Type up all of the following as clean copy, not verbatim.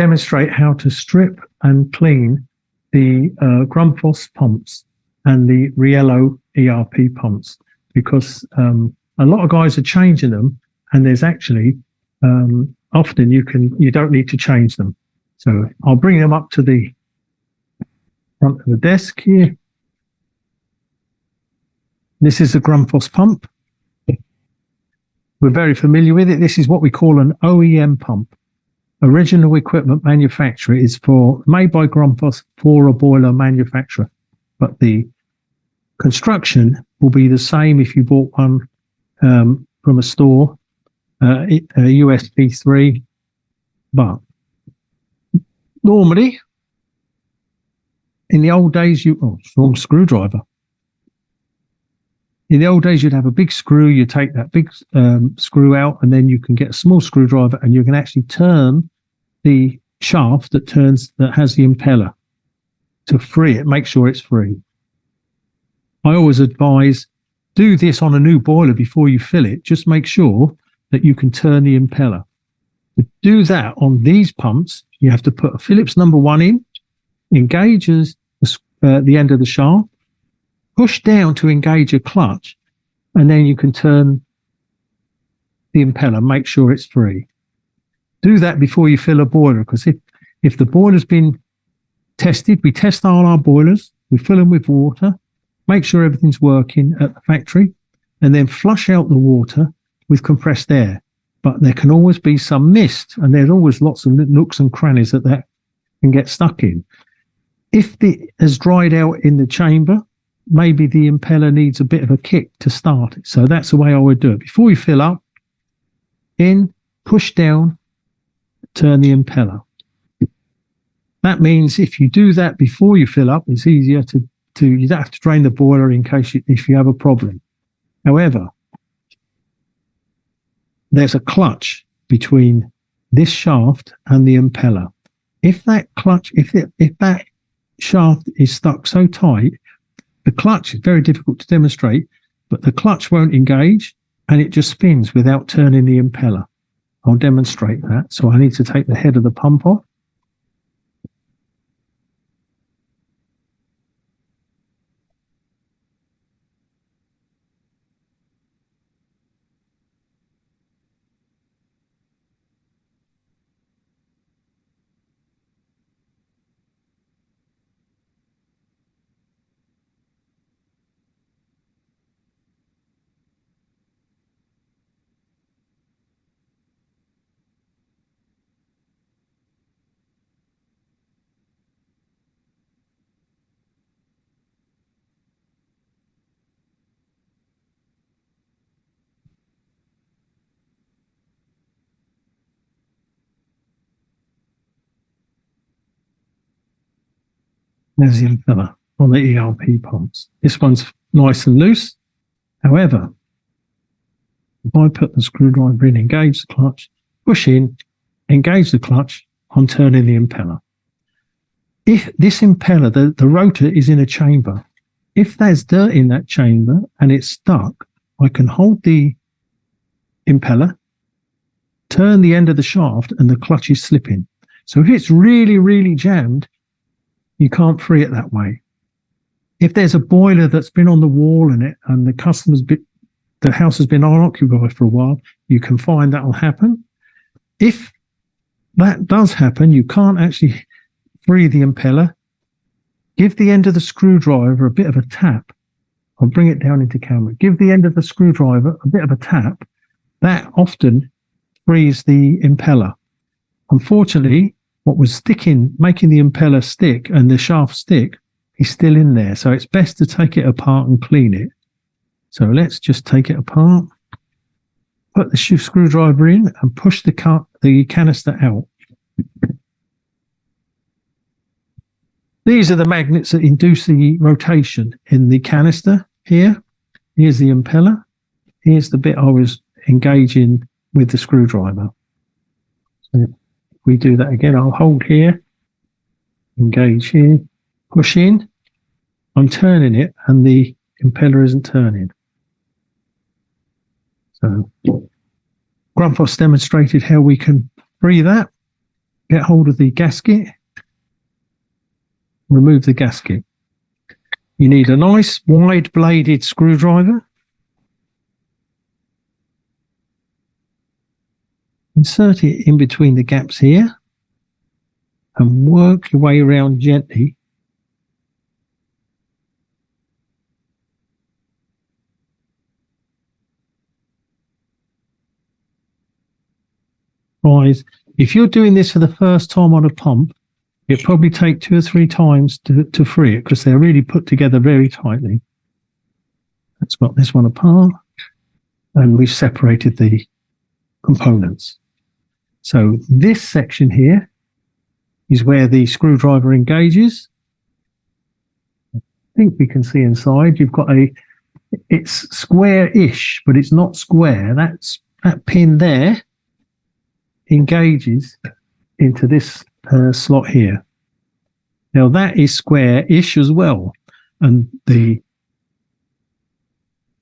demonstrate how to strip and clean the Grundfos pumps and the Riello ERP pumps, because a lot of guys are changing them, and there's actually often you don't need to change them. So I'll bring them up to the front of the desk here. This is a Grundfos pump. We're very familiar with it. This is what we call an OEM pump. Original equipment manufacturer is made by Grundfos for a boiler manufacturer. But the construction will be the same if you bought one from a store, a USB 3. But normally, in the old days, wrong screwdriver. In the old days, you'd have a big screw. You take that big screw out, and then you can get a small screwdriver, and you can actually turn the shaft that has the impeller to free it. Make sure it's free. I always advise, do this on a new boiler before you fill it. Just make sure that you can turn the impeller. To do that on these pumps, you have to put a Phillips number 1 in, engages the end of the shaft, push down to engage a clutch, and then you can turn the impeller. Make sure it's free. Do that before you fill a boiler, because if the boiler's been tested, we test all our boilers, we fill them with water, make sure everything's working at the factory, and then flush out the water with compressed air. But there can always be some mist, and there's always lots of nooks and crannies that can get stuck in. If it has dried out in the chamber, maybe the impeller needs a bit of a kick to start it. So that's the way I would do it. Before you fill up, in, push down, turn the impeller. That means if you do that before you fill up, it's easier you don't have to drain the boiler in case if you have a problem. However, there's a clutch between this shaft and the impeller. If that shaft is stuck so tight, the clutch is very difficult to demonstrate, but the clutch won't engage and it just spins without turning the impeller. I'll demonstrate that. So I need to take the head of the pump off. There's the impeller on the ERP pumps. This one's nice and loose. However, if I put the screwdriver in, engage the clutch, push in, engage the clutch, I'm turning the impeller. If this impeller, the rotor is in a chamber, if there's dirt in that chamber and it's stuck, I can hold the impeller, turn the end of the shaft, and the clutch is slipping. So if it's really, really jammed, you can't free it that way. If there's a boiler that's been on the wall and the house has been unoccupied for a while, you can find that will happen. If that does happen, you can't actually free the impeller. Give the end of the screwdriver a bit of a tap. I'll bring it down into camera. Give the end of the screwdriver a bit of a tap. That often frees the impeller. Unfortunately, what was making the impeller stick and the shaft stick is still in there. So it's best to take it apart and clean it. So let's just take it apart, put the screwdriver in and push the canister out. These are the magnets that induce the rotation in the canister here. Here's the impeller. Here's the bit I was engaging with the screwdriver. So we do that again. I'll hold here, engage here, push in. I'm turning it and the impeller isn't turning. So Grundfos demonstrated how we can free that. get hold of the gasket, remove the gasket. You need a nice wide bladed screwdriver. Insert it in between the gaps here and work your way around gently. If you're doing this for the first time on a pump, it'll probably take 2 or 3 times to free it because they're really put together very tightly. Let's got this one apart and we've separated the components. So this section here is where the screwdriver engages. I think we can see inside. You've got it's square-ish, but it's not square. That pin there engages into this slot here. Now that is square-ish as well, and the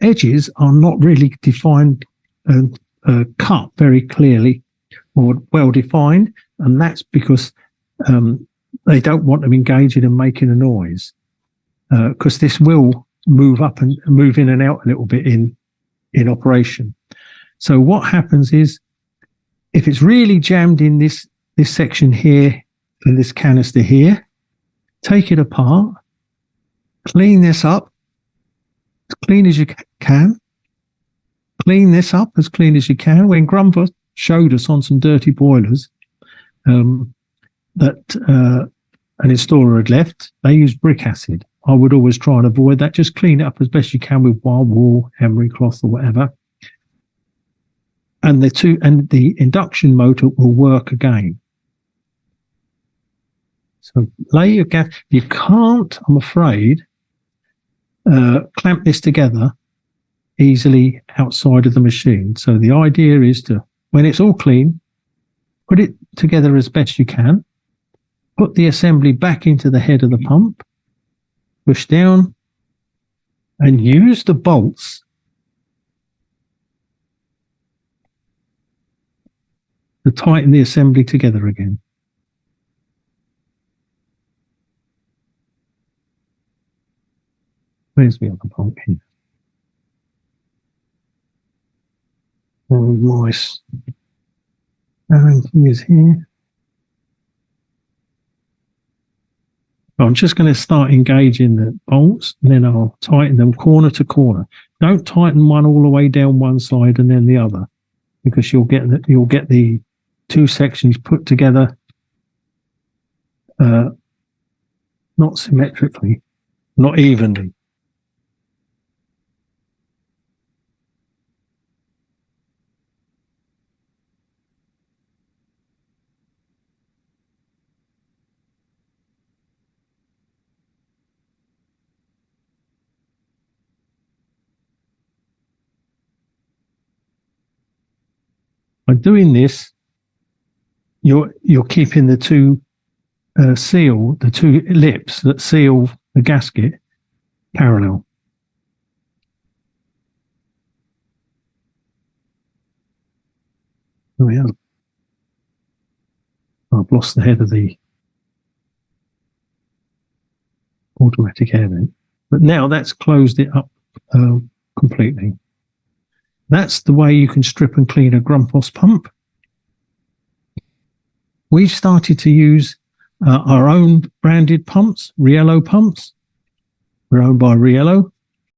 edges are not really defined and cut very clearly or well defined, and that's because they don't want them engaging and making a noise, because this will move up and move in and out a little bit in operation. So what happens is, if it's really jammed in this section here, in this canister here, take it apart, clean this up as clean as you can, clean this up as clean as you can. When Grundfos showed us on some dirty boilers that an installer had left, they used brick acid. I would always try and avoid that. Just clean it up as best you can with wild wool, emery cloth or whatever. And the induction motor will work again. So lay your gas. You can't, I'm afraid, clamp this together easily outside of the machine. So the idea is to, when it's all clean, put it together as best you can, put the assembly back into the head of the pump, push down, and use the bolts to tighten the assembly together again. Where's the other pump here? Oh, nice. Everything is here. I'm just going to start engaging the bolts, and then I'll tighten them corner to corner. Don't tighten one all the way down one side and then the other, because you'll get the 2 sections put together not symmetrically, not evenly. By doing this, you're keeping the two the 2 lips that seal the gasket parallel. There we are. I've lost the head of the automatic air vent, but now that's closed it up completely. That's the way you can strip and clean a Grundfos pump. We've started to use our own branded pumps, Riello pumps. We're owned by Riello.